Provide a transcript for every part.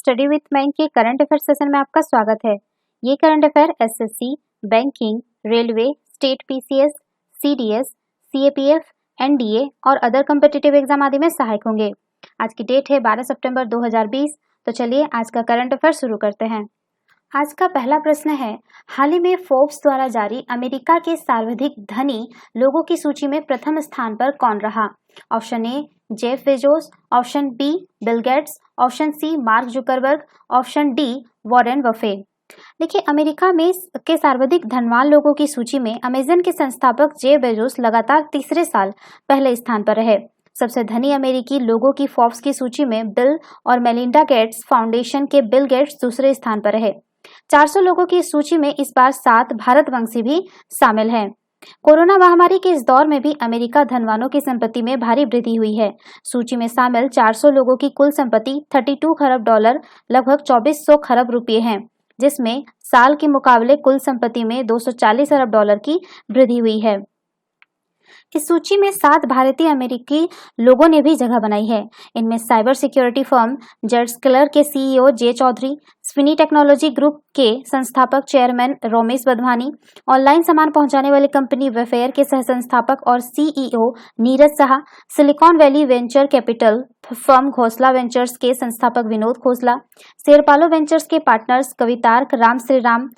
Study with mind के current affair session में आपका स्वागत है। ये current affair SSC, banking, railway, state PCS, CDS, CAPF, NDA और अदर कॉम्पिटिटिव एग्जाम आदि में सहायक होंगे। आज की डेट है 12 सितंबर 2020। तो चलिए आज का करंट अफेयर शुरू करते हैं। आज का पहला प्रश्न है, हाल ही में फोर्ब्स द्वारा जारी अमेरिका के सर्वाधिक धनी लोगों की सूची में प्रथम स्थान पर कौन रहा? Option A Jeff Bezos, option B Bill Gates, option C Mark Zuckerberg, option D Warren Buffett. देखिए, अमेरिका में के सर्वाधिक धनवान लोगों की सूची में अमेजन के संस्थापक जेफ बेजोस लगातार तीसरे साल पहले स्थान पर रहे। सबसे धनी अमेरिकी लोगों की फोर्ब्स की सूची में बिल और मेलिंडा गेट्स फाउंडेशन के बिल गेट्स दूसरे स्थान पर रहे। 400 लोगों की सूची में इस बार 7 भारतवंशी भी शामिल हैं। कोरोना महामारी के इस दौर में भी अमेरिका धनवानों की संपत्ति में भारी वृद्धि हुई है। सूची में शामिल 400 लोगों की कुल संपत्ति 32 खरब डॉलर लगभग 2400 खरब रुपये है, जिसमें साल के मुकाबले कुल संपत्ति में 240 अरब डॉलर की वृद्धि हुई है। इस सूची में 7 भारतीय अमेरिकी लोगों ने भी जगह बनाई है। इनमें साइबर सिक्योरिटी फर्म जेटस्केलर के सीईओ जे चौधरी, स्विनी टेक्नोलॉजी ग्रुप के संस्थापक चेयरमैन रोमेश बधवानी, ऑनलाइन सामान पहुंचाने वाली कंपनी वेफेयर के सहसंस्थापक और CEO Neeraj Shah, Silicon Valley venture capital firm Khosla ventures के संस्थापक विनोद खोसला, शेरपालो वेंचर्स के partners Kavitark Ram Shriram,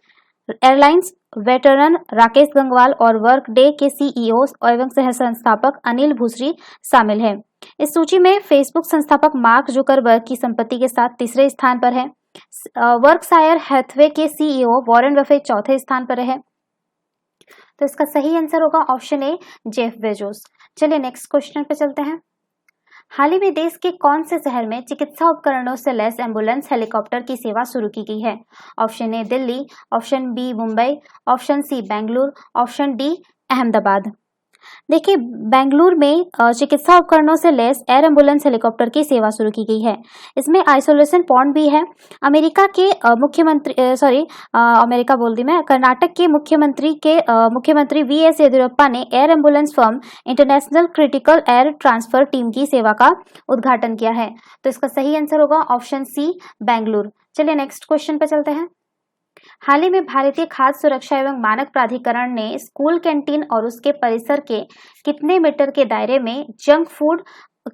airlines veteran Rakesh Gangwal और वर्क डे के सीईओ एवं सह संस्थापक अनिल भूसरी शामिल हैं। इस सूची में फेसबुक संस्थापक मार्क जुकरबर्ग की संपत्ति के साथ तीसरे स्थान पर है। वर्कशायर हैथवे के सीईओ वॉरेन बफे चौथे स्थान पर है। तो इसका सही आंसर होगा ऑप्शन ए जेफ बेजोस। चलिए नेक्स्ट क्वेश्चन पे चलते हैं। हाल ही में देश के कौन से शहर में चिकित्सा उपकरणों से लैस एम्बुलेंस हेलीकॉप्टर की सेवा शुरू की गई है? Option A Delhi, option B Mumbai, option C Bengaluru, option D Ahmedabad. देखिए, बेंगलुरु में चिकित्सा उपकरणों से लैस एयर एम्बुलेंस हेलीकॉप्टर की सेवा शुरू की गई है। इसमें आइसोलेशन पॉइंट भी है। अमेरिका के कर्नाटक के मुख्यमंत्री वीएस येदियुरप्पा ने air ambulance firm international critical air transfer team की सेवा का उद्घाटन किया है। तो इसका सही आंसर होगा ऑप्शन सी बेंगलुरु। चलिए नेक्स्ट क्वेश्चन पे चलते हैं। हाल ही में भारतीय खाद्य सुरक्षा एवं मानक प्राधिकरण ने स्कूल कैंटीन और उसके परिसर के कितने मीटर के दायरे में जंक फूड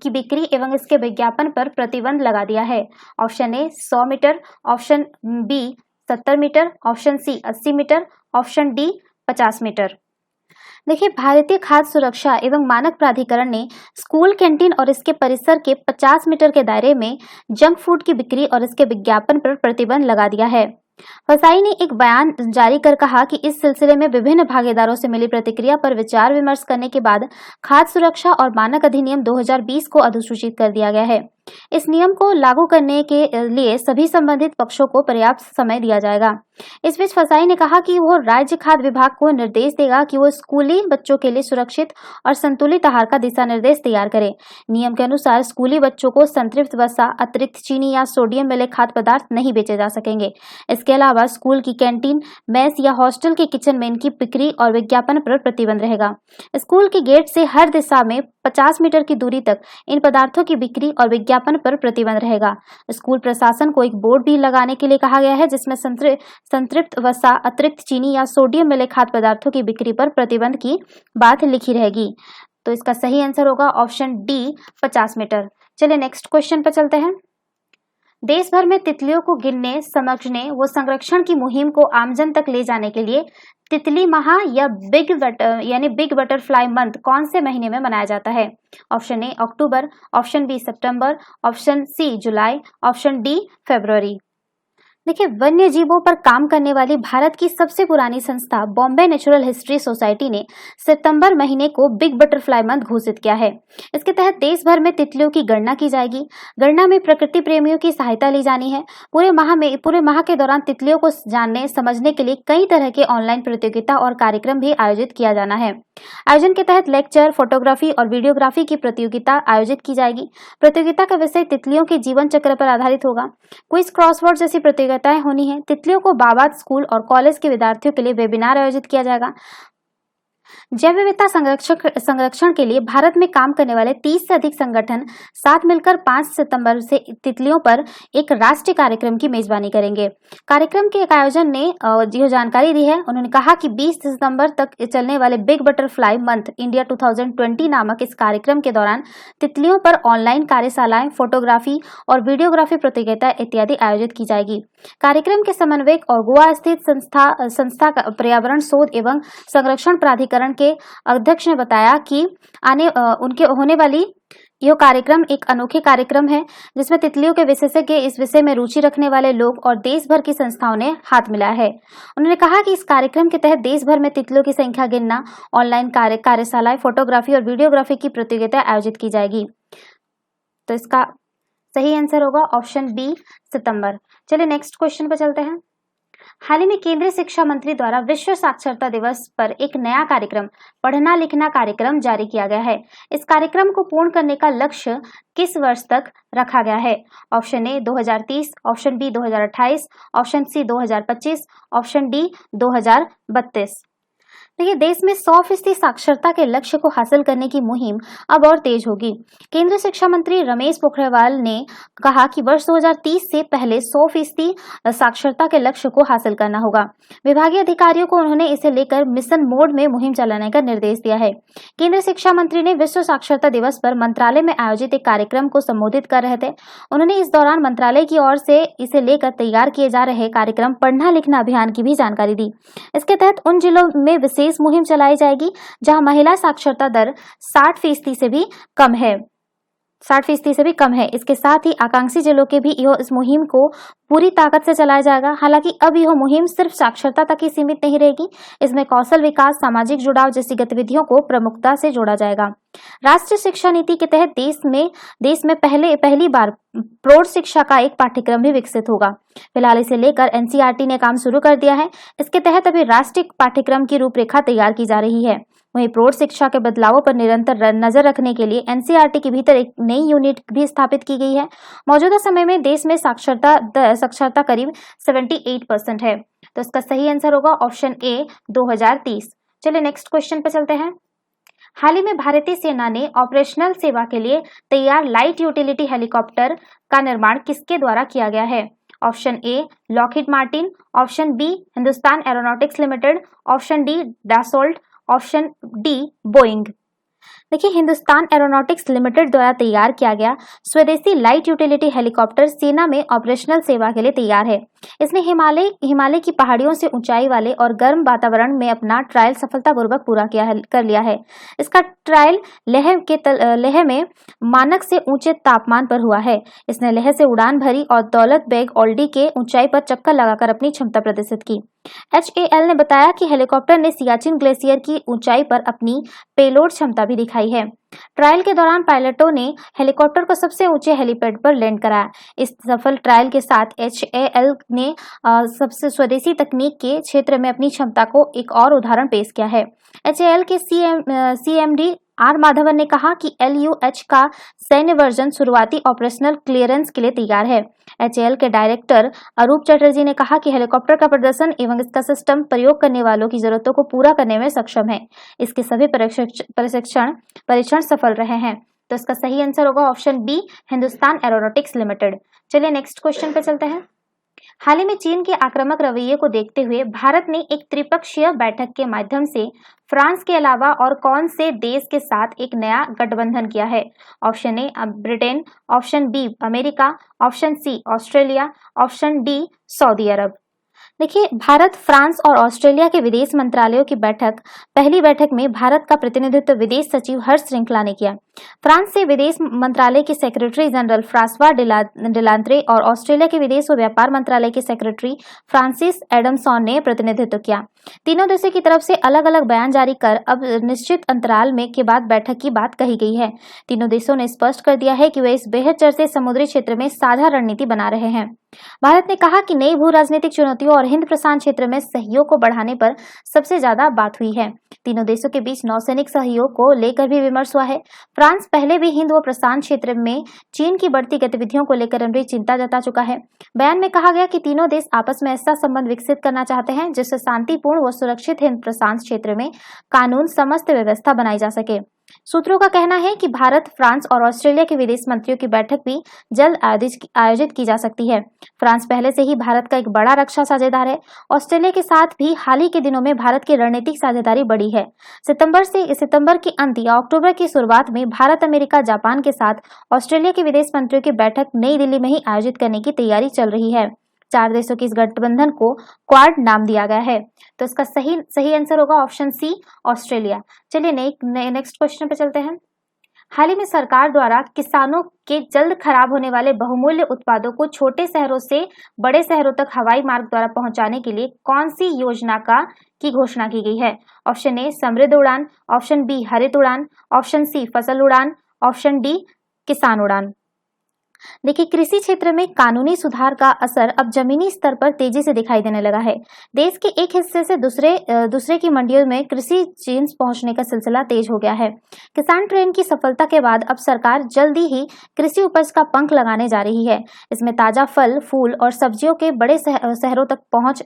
की बिक्री एवं इसके विज्ञापन पर प्रतिबंध लगा दिया है? Option A 100 metre, option B 70 metre, option C 80 metre, option D 50 metre. देखिए, भारतीय खाद्य सुरक्षा एवं मानक प्राधिकरण ने स्कूल कैंटीन और इसके परिसर के 50 मीटर के दायरे में जंक फूड की बिक्री और इसके विज्ञापन पर प्रतिबंध लगा दिया है। फसाई ने एक बयान जारी कर कहा कि इस सिलसिले में विभिन्न भागीदारों से मिली प्रतिक्रिया पर विचार विमर्श करने के बाद खाद्य सुरक्षा और मानक अधिनियम 2020 को अधिसूचित कर दिया गया है। इस नियम को लागू करने के लिए सभी संबंधित पक्षों को पर्याप्त समय दिया जाएगा। इस बीच फसाई ने कहा कि वो राज्य खाद्य विभाग को निर्देश देगा कि वो स्कूली बच्चों के लिए सुरक्षित और संतुलित आहार का दिशा निर्देश तैयार करे। नियम के अनुसार स्कूली बच्चों को संतृप्त वसा, अतिरिक्त चीनी या सोडियम मिले खाद्य पदार्थ नहीं बेचे जा सकेंगे। इसके अलावा स्कूल की कैंटीन, मेस या हॉस्टल के किचन में इनकी बिक्री और विज्ञापन पर प्रतिबंध रहेगा। स्कूल के गेट से हर दिशा में 50 मीटर की दूरी तक इन पदार्थों की बिक्री और विज्ञापन पर प्रतिबंध रहेगा। स्कूल प्रशासन को एक बोर्ड भी लगाने के लिए कहा गया है जिसमें संतृप्त वसा, अतिरिक्त चीनी या सोडियम मिले खाद्य पदार्थों की बिक्री पर प्रतिबंध की बात लिखी रहेगी। तो इसका सही आंसर होगा ऑप्शन डी 50 मीटर। चलिए नेक्स्ट क्वेश्चन पर चलते हैं। देश भर में तितलियों को गिनने, समझने व संरक्षण की मुहिम को आमजन तक ले जाने के लिए तितली माह या बिग बटरफ्लाई मंथ कौन से महीने में मनाया जाता है? ऑप्शन ए अक्टूबर, ऑप्शन बी सितंबर, ऑप्शन सी जुलाई, ऑप्शन डी फरवरी। देखिए, वन्य जीवों पर काम करने वाली भारत की सबसे पुरानी संस्था बॉम्बे नेचुरल हिस्ट्री सोसाइटी ने सितंबर महीने को बिग बटरफ्लाई मंथ घोषित किया है। इसके तहत देश भर में तितलियों की गणना की जाएगी। गणना में प्रकृति प्रेमियों की सहायता ली जानी है। पूरे माह के दौरान तितलियों को जानने समझने के लिए कई तरह के ऑनलाइन प्रतियोगिता और कार्यक्रम भी आयोजित किया जाना है। आयोजन के तहत लेक्चर, फोटोग्राफी और वीडियोग्राफी की प्रतियोगिता आयोजित की जाएगी। प्रतियोगिता का विषय तितलियों के जीवन चक्र पर आधारित होगा। क्विज, क्रॉसवर्ड जैसी प्रतियोगिताएं होनी है। तितलियों को बाबाद स्कूल और कॉलेज के विद्यार्थियों के लिए वेबिनार आयोजित किया जाएगा। जैव विविधता संरक्षण के लिए भारत में काम करने वाले 30 से अधिक संगठन साथ मिलकर 5 सितंबर से तितलियों पर एक राष्ट्रीय कार्यक्रम की मेजबानी करेंगे। कार्यक्रम के एक आयोजन ने जो जानकारी दी है, उन्होंने कहा कि 20 सितंबर तक चलने वाले बिग बटरफ्लाई मंथ इंडिया 2020 नामक इस कार्यक्रम के दौरान तितलियों पर ऑनलाइन कार्यशालाएं, फोटोग्राफी और वीडियोग्राफी प्रतियोगिता इत्यादि आयोजित की जाएगी। कार्यक्रम के समन्वयक और गोवा स्थित संस्था का पर्यावरण शोध एवं संरक्षण प्राधिकरण के अध्यक्ष ने बताया कि उनके होने वाली यह कार्यक्रम एक अनोखे कार्यक्रम है जिसमें तितलियों के विशेषज्ञ, इस विषय में रुचि रखने वाले लोग और देश भर की संस्थाओं ने हाथ मिलाया है। उन्होंने कहा कि इस कार्यक्रम के तहत देश भर में तितलियों की संख्या गिनना, ऑनलाइन कार्यशालाएं, फोटोग्राफी और वीडियोग्राफी की प्रतियोगिता आयोजित की जाएगी। तो इसका सही आंसर होगा ऑप्शन बी, सितंबर। चलिए नेक्स्ट क्वेश्चन पर चलते हैं। हाल ही में केंद्रीय शिक्षा मंत्री द्वारा विश्व साक्षरता दिवस पर एक नया कार्यक्रम, पढ़ना लिखना कार्यक्रम जारी किया गया है। इस कार्यक्रम को पूर्ण करने का लक्ष्य किस वर्ष तक रखा गया है? Option A 2030, option B 2028, option C 2025, option D 2032। देखिए, देश में 100% साक्षरता के लक्ष्य को हासिल करने की मुहिम अब और तेज होगी। केंद्रीय शिक्षा मंत्री रमेश पोखरियाल ने कहा कि वर्ष 2030 से पहले 100% साक्षरता के लक्ष्य को हासिल करना होगा। विभागीय अधिकारियों को उन्होंने इसे लेकर मिशन मोड में मुहिम चलाने का निर्देश दिया है। केंद्रीय शिक्षा मंत्री ने विश्व साक्षरता दिवस पर मंत्रालय में आयोजित एक कार्यक्रम को संबोधित कर रहे थे। उन्होंने इस दौरान मंत्रालय की ओर से इसे लेकर तैयार किए जा रहे कार्यक्रम पढ़ना लिखना अभियान की भी जानकारी दी। इसके तहत उन जिलों में विशेष मुहिम चलाई जाएगी जहां महिला साक्षरता दर 60% से भी कम है। 60% से भी कम है। इसके साथ ही आकांक्षी जिलों के भी इस मुहिम को पूरी ताकत से चलाया जाएगा। हालांकि अब यह मुहिम सिर्फ साक्षरता तक ही सीमित नहीं रहेगी। इसमें कौशल विकास, सामाजिक जुड़ाव जैसी गतिविधियों को प्रमुखता से जोड़ा जाएगा। राष्ट्रीय शिक्षा नीति के तहत देश में पहली बार प्रौढ़ शिक्षा का एक पाठ्यक्रम भी विकसित होगा। फिलहाल इसे लेकर एनसीईआरटी ने काम शुरू कर दिया है। इसके तहत अभी राष्ट्रीय पाठ्यक्रम की रूपरेखा तैयार की जा रही है। वहीं प्रौढ़ शिक्षा के बदलावों पर निरंतर नजर रखने के लिए एनसीईआरटी के भीतर एक नई यूनिट भी स्थापित की गई है। मौजूदा समय में देश में साक्षरता करीब 78% है। तो इसका सही आंसर होगा ऑप्शन ए 2030। चलिए नेक्स्ट क्वेश्चन पे चलते हैं। हाल ही में भारतीय सेना ने ऑपरेशनल सेवा के लिए तैयार लाइट यूटिलिटी हेलीकॉप्टर का निर्माण किसके द्वारा किया गया है? Option A Lockheed Martin, option B Hindustan Aeronautics Limited, option D Dassault, option D Boeing. देखिए, हिंदुस्तान एरोनॉटिक्स लिमिटेड द्वारा तैयार किया गया स्वदेशी लाइट यूटिलिटी हेलीकॉप्टर सेना में ऑपरेशनल सेवा के लिए तैयार है। इसने हिमालय की पहाड़ियों से ऊंचाई वाले और गर्म वातावरण में अपना ट्रायल सफलतापूर्वक पूरा कर लिया है। इसका ट्रायल लेह में मानक से ऊंचे तापमान पर हुआ है। इसने लेह से उड़ान भरी और दौलत बेग ओल्डी के ऊंचाई पर चक्कर लगाकर अपनी क्षमता प्रदर्शित की। HAL ने बताया कि हेलीकॉप्टर ने सियाचिन ग्लेशियर की ऊंचाई पर अपनी पेलोड क्षमता भी दिखाई है। ट्रायल के दौरान पायलटों ने हेलीकॉप्टर को सबसे ऊंचे हेलीपैड पर लैंड कराया। इस सफल ट्रायल के साथ HAL ने सबसे स्वदेशी तकनीक के क्षेत्र में अपनी क्षमता को एक और उदाहरण पेश किया है। HAL के CMD आर माधवन ने कहा कि LUH का सैन्य वर्जन शुरुआती ऑपरेशनल क्लियरेंस के लिए तैयार है। HAL के डायरेक्टर अरूप चटर्जी ने कहा कि हेलीकॉप्टर का प्रदर्शन एवं इसका सिस्टम प्रयोग करने वालों की जरूरतों को पूरा करने में सक्षम है। इसके सभी परीक्षण सफल रहे हैं। तो इसका सही आंसर होगा option B Hindustan Aeronautics Limited. चलिए नेक्स्ट क्वेश्चन पे चलते हैं। हाल ही में चीन के आक्रामक रवैये को देखते हुए भारत ने एक त्रिपक्षीय बैठक के माध्यम से फ्रांस के अलावा और कौन से देश के साथ एक नया गठबंधन किया है? Option A Britain, option B America, option C Australia, option D सऊदी अरब। देखिए, भारत, फ्रांस और ऑस्ट्रेलिया के विदेश मंत्रालयों की पहली बैठक में भारत का प्रतिनिधित्व विदेश सचिव हर्ष श्रृंखला ने किया। फ्रांस से विदेश मंत्रालय के सेक्रेटरी जनरल फ्रांसवा डिलांत्रे और ऑस्ट्रेलिया के विदेश और व्यापार मंत्रालय के सेक्रेटरी फ्रांसिस एडमसन ने प्रतिनिधित्व किया। तीनों देशों की तरफ से अलग अलग बयान जारी कर अब निश्चित अंतराल के बाद बैठक की बात कही गई है। तीनों देशों ने स्पष्ट कर दिया है कि वे इस बेहद चर्चित समुद्री क्षेत्र में साझा रणनीति बना रहे हैं। भारत ने कहा कि नई भू राजनीतिक चुनौतियों और हिंद प्रशांत क्षेत्र में सहयोग को बढ़ाने पर सबसे ज्यादा बात हुई है। तीनों देशों के बीच नौसैनिक सहयोग को लेकर भी विमर्श हुआ है। फ्रांस पहले भी हिंद व प्रशांत क्षेत्र में चीन की बढ़ती गतिविधियों को लेकर गंभीर चिंता जता चुका है। बयान में कहा गया कि तीनों देश आपस में ऐसा संबंध विकसित करना चाहते हैं जिससे शांतिपूर्ण व सुरक्षित हिंद प्रशांत क्षेत्र में कानून समस्त व्यवस्था बनाई जा सके। सूत्रों का कहना है कि भारत, फ्रांस और ऑस्ट्रेलिया के विदेश मंत्रियों की बैठक भी जल्द आयोजित की जा सकती है। फ्रांस पहले से ही भारत का एक बड़ा रक्षा साझेदार है। ऑस्ट्रेलिया के साथ भी हाल ही के दिनों में भारत की रणनीतिक साझेदारी बढ़ी है। सितंबर के अंत या अक्टूबर की शुरुआत में भारत, अमेरिका, जापान के साथ ऑस्ट्रेलिया के विदेश मंत्रियों की बैठक नई दिल्ली में ही आयोजित करने की तैयारी चल रही है। 4 देशों की इस गठबंधन को क्वाड नाम दिया गया है। तो इसका सही आंसर होगा ऑप्शन सी, ऑस्ट्रेलिया। चलिए नेक्स्ट क्वेश्चन पे चलते हैं। हाल ही में सरकार द्वारा किसानों के जल्द खराब होने वाले बहुमूल्य उत्पादों को छोटे शहरों से बड़े शहरों तक हवाई मार्ग द्वारा पहुंचाने के लिए कौन सी योजना की घोषणा की गई है? ऑप्शन ए समृद्ध उड़ान, ऑप्शन बी हरित उड़ान, ऑप्शन सी फसल उड़ान, ऑप्शन डी किसान उड़ान। देखिए, कृषि क्षेत्र में कानूनी सुधार का असर अब जमीनी स्तर पर तेजी से दिखाई देने लगा है। देश के एक हिस्से से दूसरे की मंडियों में कृषि जीन्स पहुंचने का सिलसिला तेज हो गया है। किसान ट्रेन की सफलता के बाद अब सरकार जल्दी ही कृषि उपज का पंख लगाने जा रही है। इसमें ताजा फल, फूल और सब्जियों के बड़े शहरों तक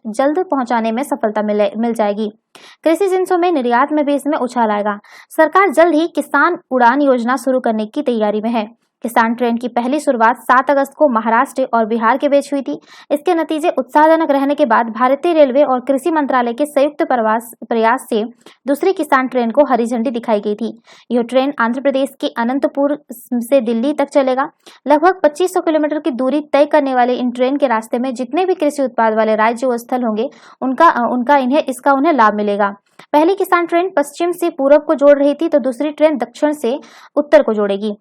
जल्द पहुंचाने में सफलता मिल जाएगी। कृषि जिन्सों में निर्यात में भी इसमें उछाल आएगा। सरकार जल्द ही किसान उड़ान योजना शुरू करने की तैयारी में है। किसान ट्रेन की पहली शुरुआत 7 अगस्त को महाराष्ट्र और बिहार के बीच हुई थी। इसके नतीजे उत्साहजनक रहने के बाद भारतीय रेलवे और कृषि मंत्रालय के संयुक्त प्रयास से दूसरी किसान ट्रेन को हरी झंडी दिखाई गई थी। यह ट्रेन आंध्र प्रदेश के अनंतपुर से दिल्ली तक चलेगा। लगभग 2500 किलोमीटर की दूरी तय करने वाले इन ट्रेन के रास्ते में जितने भी कृषि उत्पाद वाले राज्य व स्थल होंगे उन्हें लाभ मिलेगा। पहली किसान ट्रेन पश्चिम से पूरब को जोड़ रही थी तो दूसरी ट्रेन दक्षिण से उत्तर को जोड़ेगी।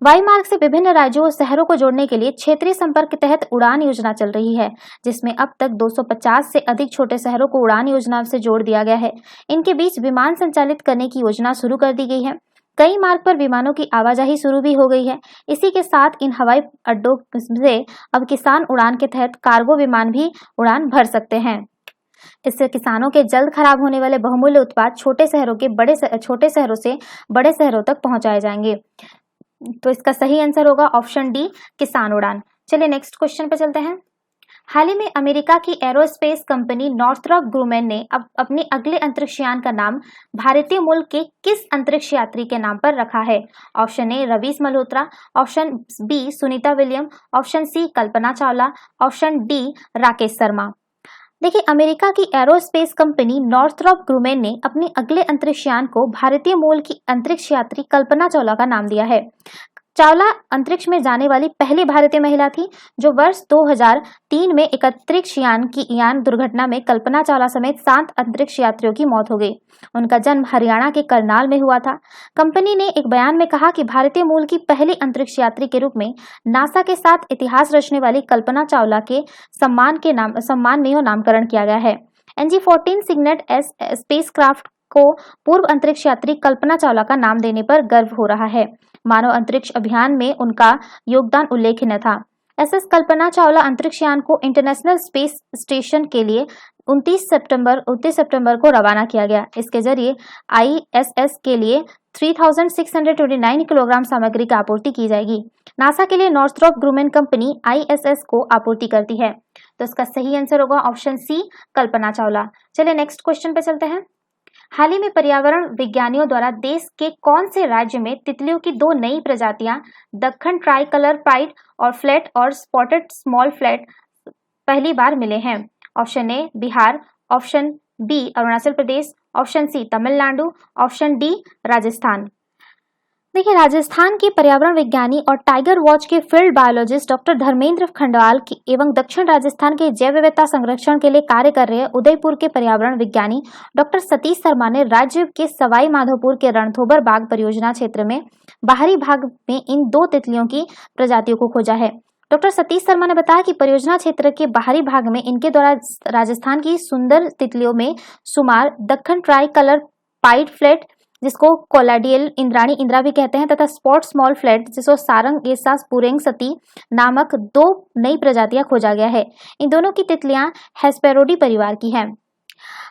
वायु मार्ग से विभिन्न राज्यों और शहरों को जोड़ने के लिए क्षेत्रीय संपर्क के तहत उड़ान योजना चल रही है, जिसमें अब तक 250 से अधिक छोटे शहरों को उड़ान योजना से जोड़ दिया गया है। इनके बीच विमान संचालित करने की योजना शुरू कर दी गई है। कई मार्ग पर विमानों की आवाजाही शुरू भी हो गई है। इसी के साथ इन हवाई अड्डों से अब किसान उड़ान के तहत कार्गो विमान भी उड़ान भर सकते हैं। इससे किसानों के जल्द खराब होने वाले बहुमूल्य उत्पाद छोटे शहरों से बड़े शहरों तक पहुंचाए जाएंगे। तो इसका सही आंसर होगा ऑप्शन डी, किसान उड़ान। चलिए नेक्स्ट क्वेश्चन पे चलते हैं। हाल ही में अमेरिका की एरोस्पेस कंपनी नॉर्थरॉप ग्रुमेन ने अब अपने अगले अंतरिक्ष यान का नाम भारतीय मूल के किस अंतरिक्ष यात्री के नाम पर रखा है? Option A Ravish Malhotra, option B Sunita William, option C Kalpana Chawla, option D Rakesh Sharma. देखिए, अमेरिका की एरोस्पेस कंपनी नॉर्थरॉप ग्रुमेन ने अपने अगले अंतरिक्ष यान को भारतीय मूल की अंतरिक्ष यात्री कल्पना चावला का नाम दिया है। चावला अंतरिक्ष में जाने वाली पहली भारतीय महिला थी, जो वर्ष 2003 में एक अंतरिक्ष यान दुर्घटना में कल्पना चावला समेत 7 अंतरिक्ष यात्रियों की मौत हो गई। उनका जन्म हरियाणा के करनाल में हुआ था। कंपनी ने एक बयान में कहा कि भारतीय मूल की पहली अंतरिक्ष यात्री के रूप में नासा के साथ इतिहास रचने वाली कल्पना चावला के सम्मान में नामकरण किया गया है। NG-14 सिग्नेट एस स्पेसक्राफ्ट को पूर्व अंतरिक्ष यात्री कल्पना चावला का नाम देने पर गर्व हो रहा है। मानव अंतरिक्ष अभियान में उनका योगदान उल्लेखनीय था। SS कल्पना चावला अंतरिक्ष यान को इंटरनेशनल स्पेस स्टेशन के लिए 29 सितंबर को रवाना किया गया। इसके जरिए ISS के लिए 3629 किलोग्राम सामग्री की आपूर्ति की जाएगी। नासा के लिए नॉर्थरॉप ग्रुमेन कंपनी ISS को आपूर्ति करती है। तो इसका सही आंसर होगा ऑप्शन सी, कल्पना चावला। चलिए नेक्स्ट क्वेश्चन पे चलते हैं। हाल ही में पर्यावरण विज्ञानियों द्वारा देश के कौन से राज्य में तितलियों की 2 नई प्रजातियां दक्कन ट्राई कलर पाइड और फ्लैट और स्पॉटेड स्मॉल फ्लैट पहली बार मिले हैं? Option A Bihar, option B Arunachal Pradesh, option C Tamil Nadu, option D Rajasthan. देखिए, राजस्थान के पर्यावरण विज्ञानी और टाइगर वॉच के field biologist doctor Dharmendra Khandal एवं दक्षिण राजस्थान के जैव विविधता संरक्षण के लिए कार्य कर रहे उदयपुर के पर्यावरण विज्ञानी डॉक्टर सतीश शर्मा ने राज्य के सवाई माधोपुर के रणथंभौर बाग परियोजना क्षेत्र में बाहरी भाग में इन 2 तितलियों की प्रजातियों को खोजा है। डॉक्टर सतीश शर्मा ने बताया कि परियोजना क्षेत्र के बाहरी भाग में इनके द्वारा राजस्थान की सुंदर तितलियों में सुमार, Deccan tricolour pied flat जिसको कोलाडियल इंद्राणी इंद्रा भी कहते हैं तथा स्पॉट स्मॉल फ्लैट जिसको सारंग एसास पुरेंग सती नामक 2 नई प्रजातियां खोजा गया है। इन दोनों की तितलियां हेस्पेरोडी परिवार की हैं।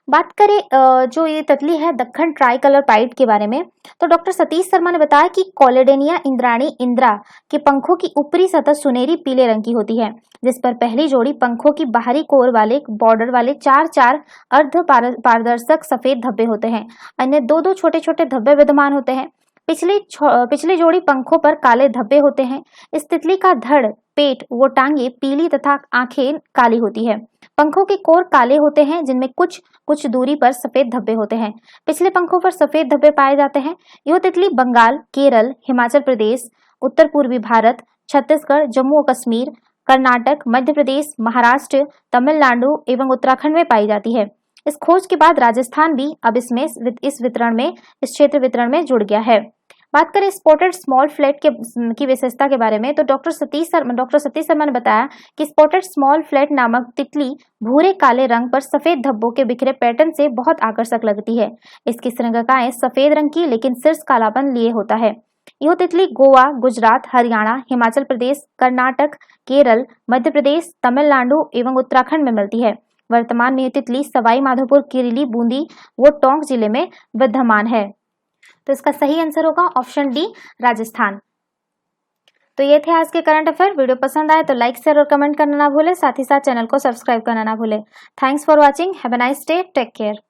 बात करें जो ये तितली है दक्कन ट्राई कलर पाइड के बारे में, तो डॉक्टर सतीश शर्मा ने बताया कि कॉलेडेनिया इंद्राणी इंद्रा के पंखों की ऊपरी सतह सुनहरी पीले रंग की होती है, जिस पर पहली जोड़ी पंखों की बाहरी कोर वाले बॉर्डर वाले चार चार अर्ध पारदर्शक सफेद धब्बे होते हैं। अन्य दो दो छोटे छोटे धब्बे विद्यमान होते हैं। पिछली जोड़ी पंखों पर काले धब्बे होते हैं। इस तितली का धड़, पेट व टांगे पीली तथा आंखें काली होती है। पंखों के कोर काले होते हैं, जिनमें कुछ कुछ दूरी पर सफेद धब्बे होते हैं। पिछले पंखों पर सफेद धब्बे पाए जाते हैं। यह तितली बंगाल, केरल, हिमाचल प्रदेश, उत्तर पूर्वी भारत, छत्तीसगढ़, जम्मू और कश्मीर, कर्नाटक, मध्य प्रदेश, महाराष्ट्र, तमिलनाडु एवं उत्तराखंड में पाई जाती है। इस खोज के बाद राजस्थान भी अब इस क्षेत्र वितरण में जुड़ गया है। बात करें स्पॉटेड स्मॉल फ्लैट की विशेषता के बारे में, तो डॉक्टर सतीश शर्मा ने बताया कि स्पॉटेड स्मॉल फ्लैट नामक तितली भूरे काले रंग पर सफेद धब्बों के बिखरे पैटर्न से बहुत आकर्षक लगती है। इसकी श्रृंखलाएं सफेद रंग की लेकिन शीर्ष कालापन लिए होता है। यह तितली गोवा, गुजरात, हरियाणा, हिमाचल प्रदेश, कर्नाटक, केरल, मध्य प्रदेश, तमिलनाडु एवं उत्तराखंड में मिलती है। वर्तमान में यह तितली सवाई माधोपुर, किरीली, बूंदी व टोंक जिले में विद्यमान है। तो इसका सही आंसर होगा ऑप्शन डी, राजस्थान। तो ये थे आज के करंट अफेयर। वीडियो पसंद आए तो लाइक, शेयर और कमेंट करना ना भूले, साथ ही साथ चैनल को सब्सक्राइब करना ना भूले। Thanks for watching. Have a nice day. Take care.